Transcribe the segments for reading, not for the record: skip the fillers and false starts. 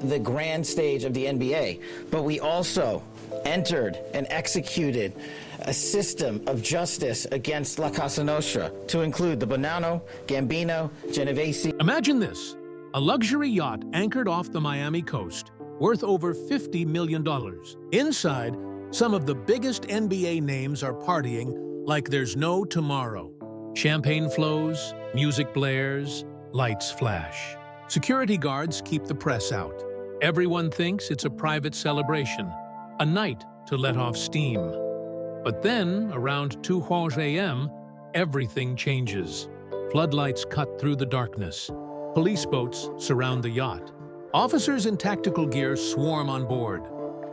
the grand stage of the NBA, but we also entered and executed a system of justice against La Casa Nostra, to include the Bonanno, Gambino, Genovese. Imagine this, a luxury yacht anchored off the Miami coast, worth over $50 million. Inside, some of the biggest NBA names are partying like there's no tomorrow. Champagne flows, music blares, lights flash. Security guards keep the press out. Everyone thinks it's a private celebration, a night to let off steam. But then, around 2:00 a.m., everything changes. Floodlights cut through the darkness. Police boats surround the yacht. Officers in tactical gear swarm on board.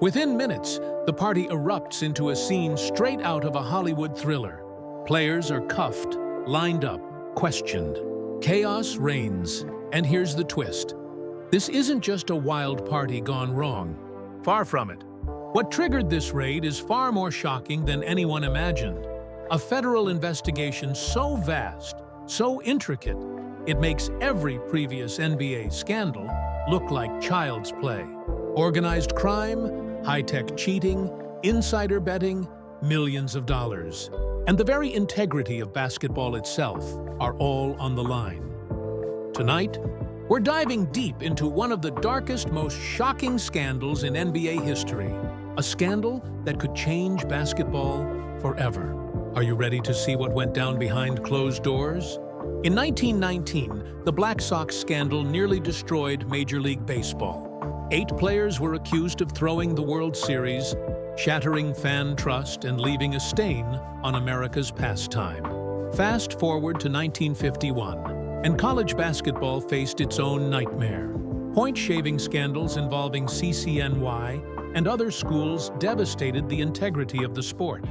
Within minutes, the party erupts into a scene straight out of a Hollywood thriller. Players are cuffed, lined up, questioned. Chaos reigns, and here's the twist. This isn't just a wild party gone wrong. Far from it. What triggered this raid is far more shocking than anyone imagined. A federal investigation so vast, so intricate, it makes every previous NBA scandal look like child's play. Organized crime, high-tech cheating, insider betting, millions of dollars. And the very integrity of basketball itself are all on the line. Tonight, we're diving deep into one of the darkest, most shocking scandals in NBA history. A scandal that could change basketball forever. Are you ready to see what went down behind closed doors? In 1919, the Black Sox scandal nearly destroyed Major League Baseball. 8 players were accused of throwing the World Series, shattering fan trust and leaving a stain on America's pastime. Fast forward to 1951, and college basketball faced its own nightmare. Point-shaving scandals involving CCNY and other schools devastated the integrity of the sport,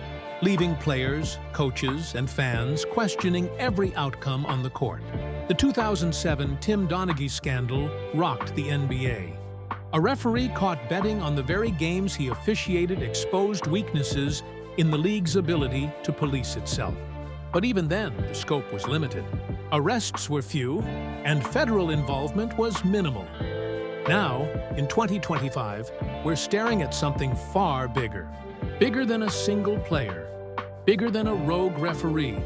leaving players, coaches, and fans questioning every outcome on the court. The 2007 Tim Donaghy scandal rocked the NBA. A referee caught betting on the very games he officiated exposed weaknesses in the league's ability to police itself. But even then, the scope was limited. Arrests were few, and federal involvement was minimal. Now, in 2025, we're staring at something far bigger. Bigger than a single player. Bigger than a rogue referee.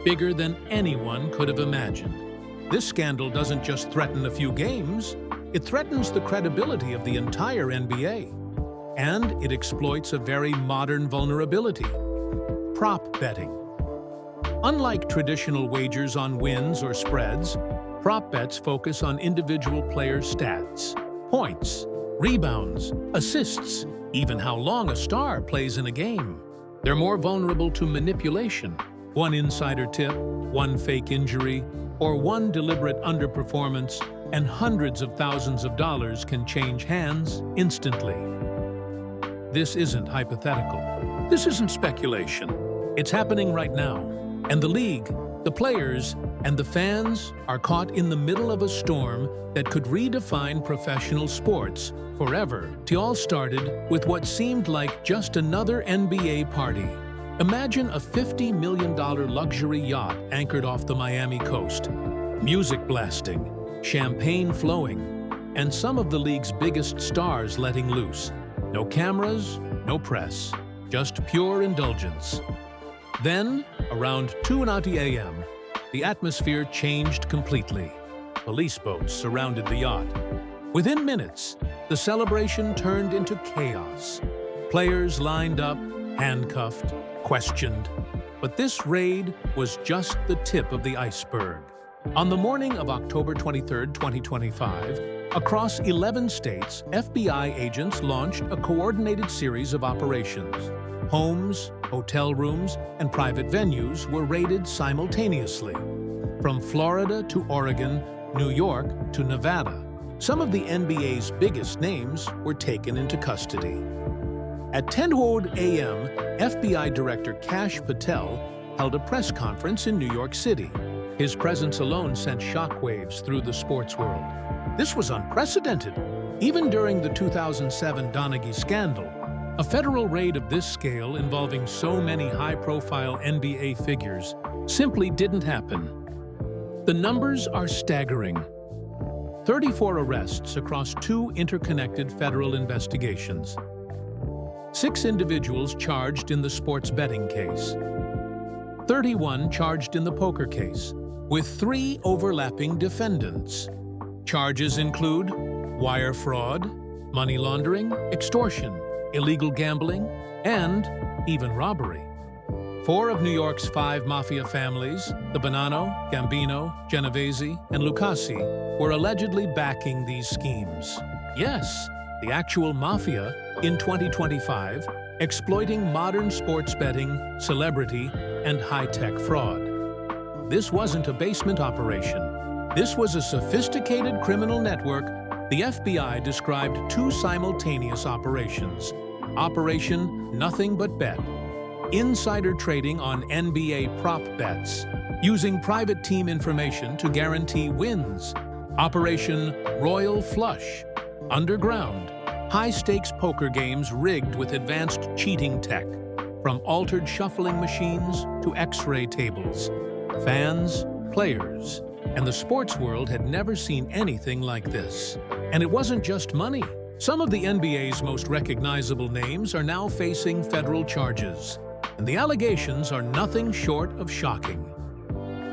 Bigger than anyone could have imagined. This scandal doesn't just threaten a few games, it threatens the credibility of the entire NBA. And it exploits a very modern vulnerability: prop betting. Unlike traditional wagers on wins or spreads, prop bets focus on individual player stats, points, rebounds, assists, even how long a star plays in a game. They're more vulnerable to manipulation. One insider tip, one fake injury, or one deliberate underperformance, and hundreds of thousands of dollars can change hands instantly. This isn't hypothetical. This isn't speculation. It's happening right now. And the league, the players, and the fans are caught in the middle of a storm that could redefine professional sports forever. It all started with what seemed like just another NBA party. Imagine a $50 million luxury yacht anchored off the Miami coast. Music blasting, champagne flowing, and some of the league's biggest stars letting loose. No cameras, no press, just pure indulgence. Then, around 2:00 a.m., the atmosphere changed completely. Police boats surrounded the yacht. Within minutes, the celebration turned into chaos. Players lined up, handcuffed, questioned. But this raid was just the tip of the iceberg. On the morning of October 23, 2025, across 11 states, FBI agents launched a coordinated series of operations. Homes, hotel rooms, and private venues were raided simultaneously. From Florida to Oregon, New York to Nevada, some of the NBA's biggest names were taken into custody. At 10:00 a.m., FBI Director Kash Patel held a press conference in New York City. His presence alone sent shockwaves through the sports world. This was unprecedented. Even during the 2007 Donaghy scandal, a federal raid of this scale involving so many high-profile NBA figures simply didn't happen. The numbers are staggering. 34 arrests across 2 interconnected federal investigations. 6 individuals charged in the sports betting case. 31 charged in the poker case, with 3 overlapping defendants. Charges include wire fraud, money laundering, extortion, illegal gambling, and even robbery. 4 of New York's 5 mafia families, the Bonanno, Gambino, Genovese, and Lucasi, were allegedly backing these schemes. Yes, the actual mafia in 2025, exploiting modern sports betting, celebrity, and high-tech fraud. This wasn't a basement operation. This was a sophisticated criminal network. The FBI described 2 simultaneous operations. Operation Nothing But Bet, insider trading on NBA prop bets, using private team information to guarantee wins. Operation Royal Flush, underground, high-stakes poker games rigged with advanced cheating tech, from altered shuffling machines to X-ray tables. Fans, players, and the sports world had never seen anything like this. And it wasn't just money. Some of the NBA's most recognizable names are now facing federal charges, and the allegations are nothing short of shocking.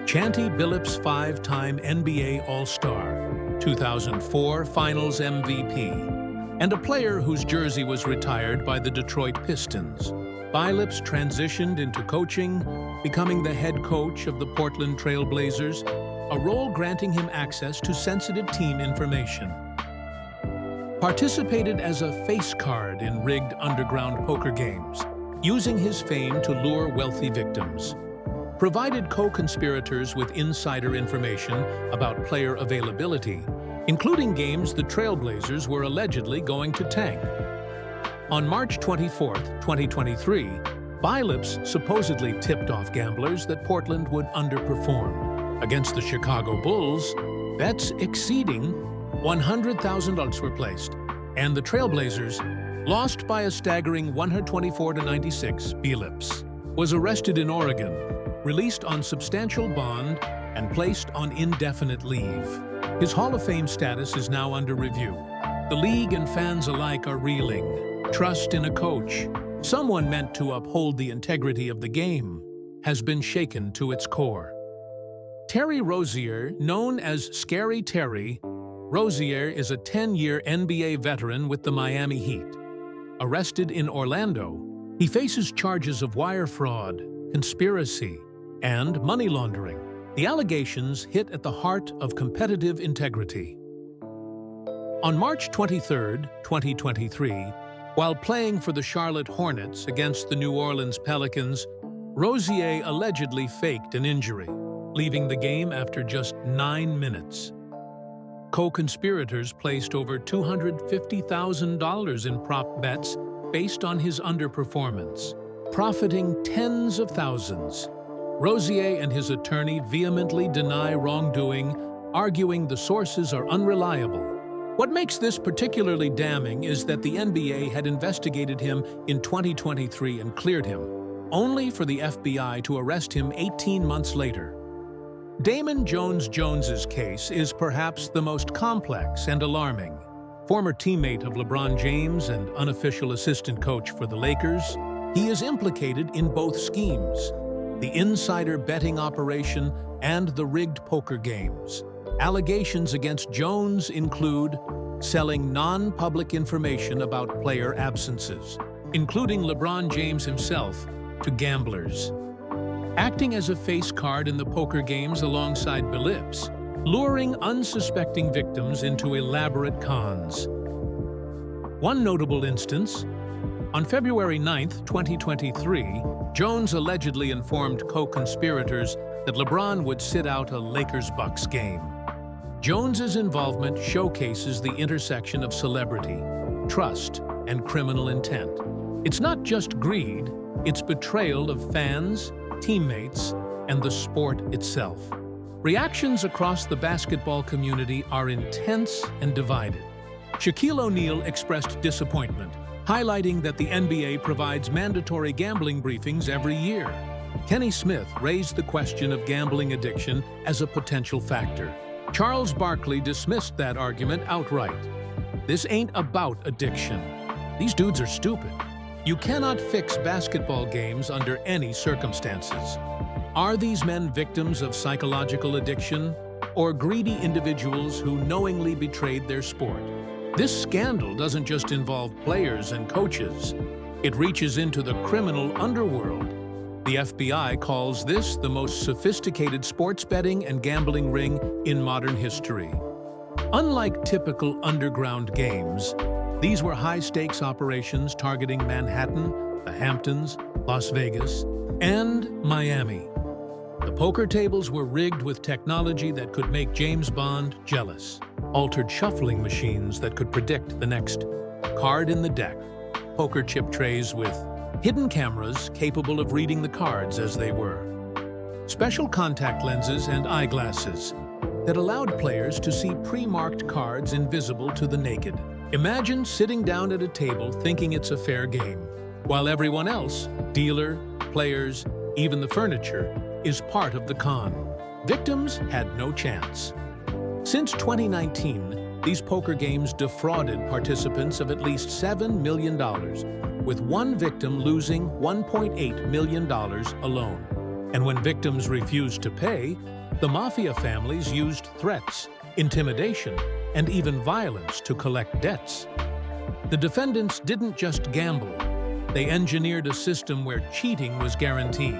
Chanty Billups, 5-time NBA All-Star, 2004 Finals MVP, and a player whose jersey was retired by the Detroit Pistons. Billups transitioned into coaching, becoming the head coach of the Portland Trail Blazers, a role granting him access to sensitive team information. Participated as a face card in rigged underground poker games, using his fame to lure wealthy victims. Provided co-conspirators with insider information about player availability, including games the Trailblazers were allegedly going to tank. On March 24, 2023, Billups supposedly tipped off gamblers that Portland would underperform. Against the Chicago Bulls, bets exceeding $100,000 were placed, and the Trailblazers lost by a staggering 124-96. Billups was arrested in Oregon, released on substantial bond, and placed on indefinite leave. His Hall of Fame status is now under review. The league and fans alike are reeling. Trust in a coach, someone meant to uphold the integrity of the game, has been shaken to its core. Terry Rozier, known as Scary Terry, Rozier is a 10-year NBA veteran with the Miami Heat. Arrested in Orlando, he faces charges of wire fraud, conspiracy, and money laundering. The allegations hit at the heart of competitive integrity. On March 23, 2023, while playing for the Charlotte Hornets against the New Orleans Pelicans, Rozier allegedly faked an injury, leaving the game after just 9 minutes. Co-conspirators placed over $250,000 in prop bets based on his underperformance, profiting tens of thousands. Rozier and his attorney vehemently deny wrongdoing, arguing the sources are unreliable. What makes this particularly damning is that the NBA had investigated him in 2023 and cleared him, only for the FBI to arrest him 18 months later. Damon Jones-Jones's case is perhaps the most complex and alarming. Former teammate of LeBron James and unofficial assistant coach for the Lakers, he is implicated in both schemes, the insider betting operation and the rigged poker games. Allegations against Jones include selling non-public information about player absences, including LeBron James himself, to gamblers. Acting as a face card in the poker games alongside Billups, luring unsuspecting victims into elaborate cons. One notable instance, on February 9, 2023, Jones allegedly informed co-conspirators that LeBron would sit out a Lakers-Bucks game. Jones's involvement showcases the intersection of celebrity, trust, and criminal intent. It's not just greed, it's betrayal of fans, teammates, and the sport itself. Reactions across the basketball community are intense and divided. Shaquille O'Neal expressed disappointment, highlighting that the NBA provides mandatory gambling briefings every year. Kenny Smith raised the question of gambling addiction as a potential factor. Charles Barkley dismissed that argument outright. This ain't about addiction. These dudes are stupid. You cannot fix basketball games under any circumstances. Are these men victims of psychological addiction or greedy individuals who knowingly betrayed their sport? This scandal doesn't just involve players and coaches. It reaches into the criminal underworld. The FBI calls this the most sophisticated sports betting and gambling ring in modern history. Unlike typical underground games, these were high-stakes operations targeting Manhattan, the Hamptons, Las Vegas, and Miami. The poker tables were rigged with technology that could make James Bond jealous, altered shuffling machines that could predict the next card in the deck, poker chip trays with hidden cameras capable of reading the cards as they were, special contact lenses and eyeglasses that allowed players to see pre-marked cards invisible to the naked. Imagine sitting down at a table thinking it's a fair game, while everyone else, dealer, players, even the furniture, is part of the con. Victims had no chance. Since 2019, these poker games defrauded participants of at least $7 million, with one victim losing $1.8 million alone. And when victims refused to pay, the mafia families used threats, intimidation, and even violence to collect debts. The defendants didn't just gamble. They engineered a system where cheating was guaranteed.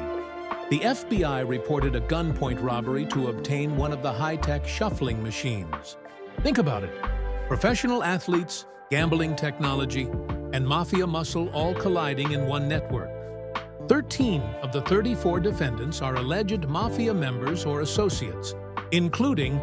The FBI reported a gunpoint robbery to obtain one of the high-tech shuffling machines. Think about it. Professional athletes, gambling technology, and mafia muscle all colliding in one network. 13 of the 34 defendants are alleged mafia members or associates, including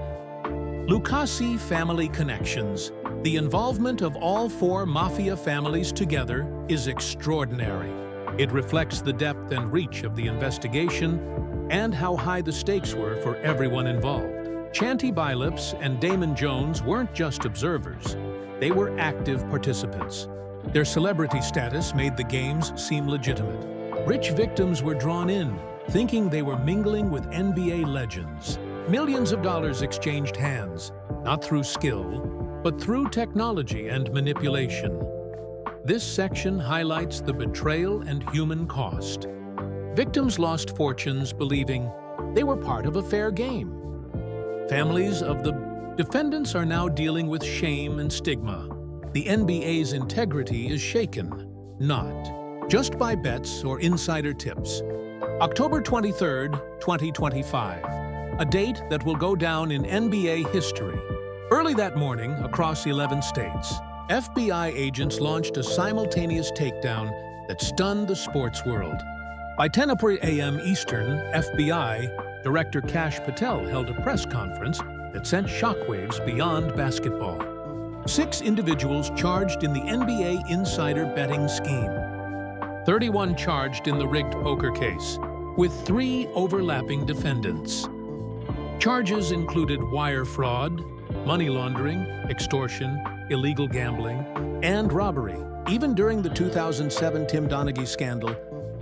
Lucasi family connections. The involvement of all 4 mafia families together is extraordinary. It reflects the depth and reach of the investigation and how high the stakes were for everyone involved. Chanty Billups and Damon Jones weren't just observers. They were active participants. Their celebrity status made the games seem legitimate. Rich victims were drawn in, thinking they were mingling with NBA legends. Millions of dollars exchanged hands, not through skill, but through technology and manipulation. This section highlights the betrayal and human cost. Victims lost fortunes believing they were part of a fair game. Families of the defendants are now dealing with shame and stigma. The NBA's integrity is shaken, not just by bets or insider tips. October 23, 2025, a date that will go down in NBA history. Early that morning, across 11 states, FBI agents launched a simultaneous takedown that stunned the sports world. By 10 a.m. Eastern, FBI Director Kash Patel held a press conference that sent shockwaves beyond basketball. 6 individuals charged in the NBA insider betting scheme. 31 charged in the rigged poker case, with 3 overlapping defendants. Charges included wire fraud, money laundering, extortion, illegal gambling, and robbery, even during the 2007 Tim Donaghy scandal,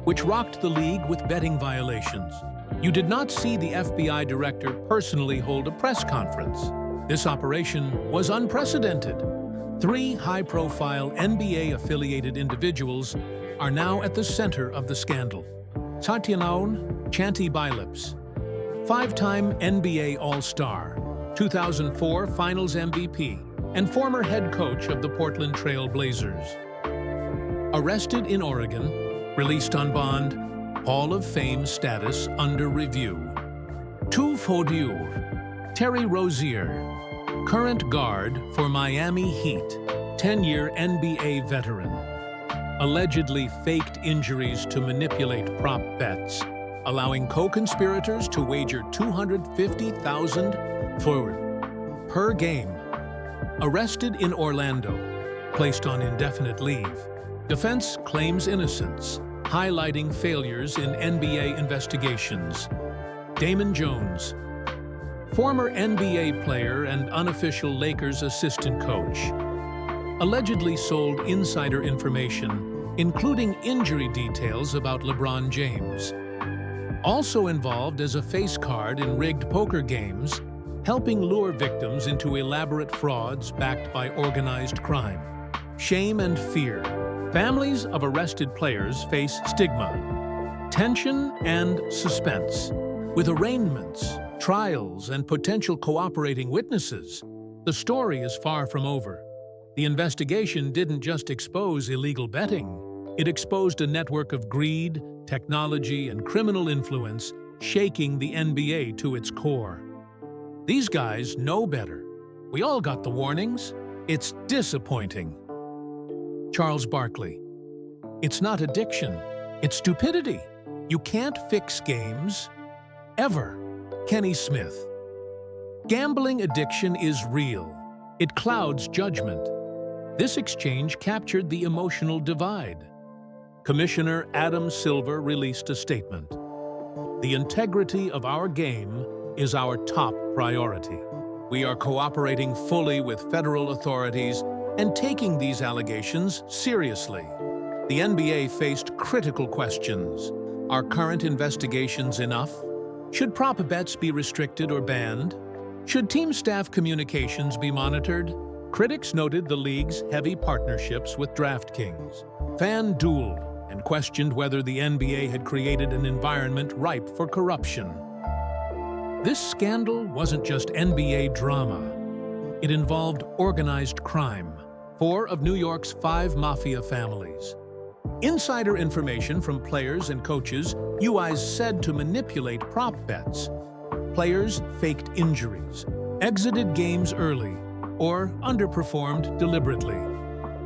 which rocked the league with betting violations. You did not see the FBI director personally hold a press conference. This operation was unprecedented. 3 high-profile NBA-affiliated individuals are now at the center of the scandal. Satyanaun Chanty Billups, 5-time NBA All-Star, 2004 Finals MVP, and former head coach of the Portland Trail Blazers. Arrested in Oregon, released on bond, Hall of Fame status under review. Tu Faudier, Terry Rozier, current guard for Miami Heat, 10-year NBA veteran. Allegedly faked injuries to manipulate prop bets, allowing co-conspirators to wager $250,000 per game. Arrested in Orlando, placed on indefinite leave. Defense claims innocence, highlighting failures in NBA investigations. Damon Jones, former NBA player and unofficial Lakers assistant coach, allegedly sold insider information, including injury details about LeBron James. Also involved as a face card in rigged poker games, helping lure victims into elaborate frauds backed by organized crime. Shame and fear. Families of arrested players face stigma, tension, and suspense. With arraignments, trials, and potential cooperating witnesses, the story is far from over. The investigation didn't just expose illegal betting, it exposed a network of greed, technology, and criminal influence shaking the NBA to its core. These guys know better. We all got the warnings. It's disappointing. Charles Barkley. It's not addiction, it's stupidity. You can't fix games. Ever. Kenny Smith. Gambling addiction is real. It clouds judgment. This exchange captured the emotional divide. Commissioner Adam Silver released a statement. The integrity of our game is our top priority. We are cooperating fully with federal authorities and taking these allegations seriously. The NBA faced critical questions. Are current investigations enough? Should prop bets be restricted or banned? Should team staff communications be monitored? Critics noted the league's heavy partnerships with DraftKings, FanDuel, and questioned whether the NBA had created an environment ripe for corruption. This scandal wasn't just NBA drama. It involved organized crime, 4 of New York's 5 mafia families. Insider information from players and coaches used said to manipulate prop bets. Players faked injuries, exited games early, or underperformed deliberately.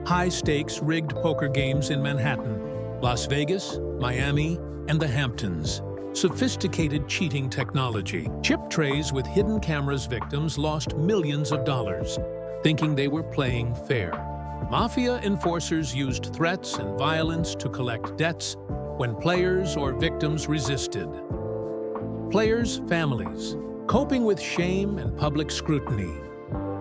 High-stakes rigged poker games in Manhattan, Las Vegas, Miami, and the Hamptons. Sophisticated cheating technology. Chip trays with hidden cameras. Victims lost millions of dollars, thinking they were playing fair. Mafia enforcers used threats and violence to collect debts when players or victims resisted. Players' families, coping with shame and public scrutiny.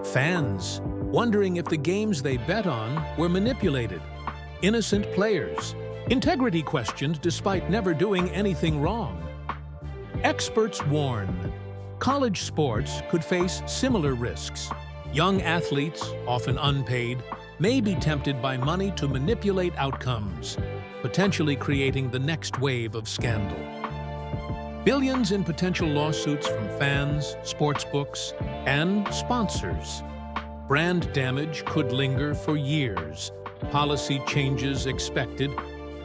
Fans, wondering if the games they bet on were manipulated. Innocent players, integrity questioned despite never doing anything wrong. Experts warn, college sports could face similar risks. Young athletes, often unpaid, may be tempted by money to manipulate outcomes, potentially creating the next wave of scandal. Billions in potential lawsuits from fans, sportsbooks, and sponsors. Brand damage could linger for years. Policy changes expected.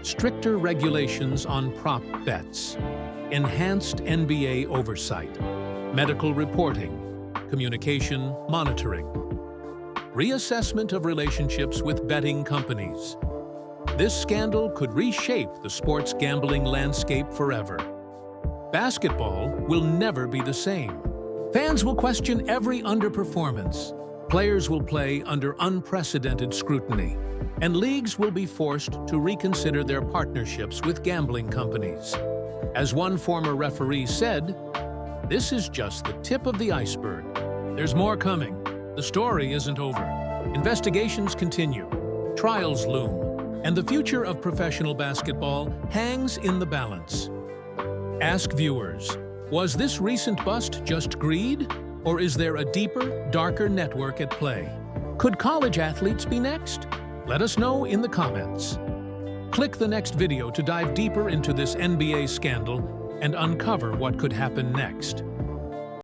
Stricter regulations on prop bets. Enhanced NBA oversight. Medical reporting. Communication monitoring. Reassessment of relationships with betting companies. This scandal could reshape the sports gambling landscape forever. Basketball will never be the same. Fans will question every underperformance. Players will play under unprecedented scrutiny. And leagues will be forced to reconsider their partnerships with gambling companies. As one former referee said, "This is just the tip of the iceberg. There's more coming. The story isn't over. Investigations continue. Trials loom. And the future of professional basketball hangs in the balance." Ask viewers, was this recent bust just greed? Or is there a deeper, darker network at play? Could college athletes be next? Let us know in the comments. Click the next video to dive deeper into this NBA scandal and uncover what could happen next.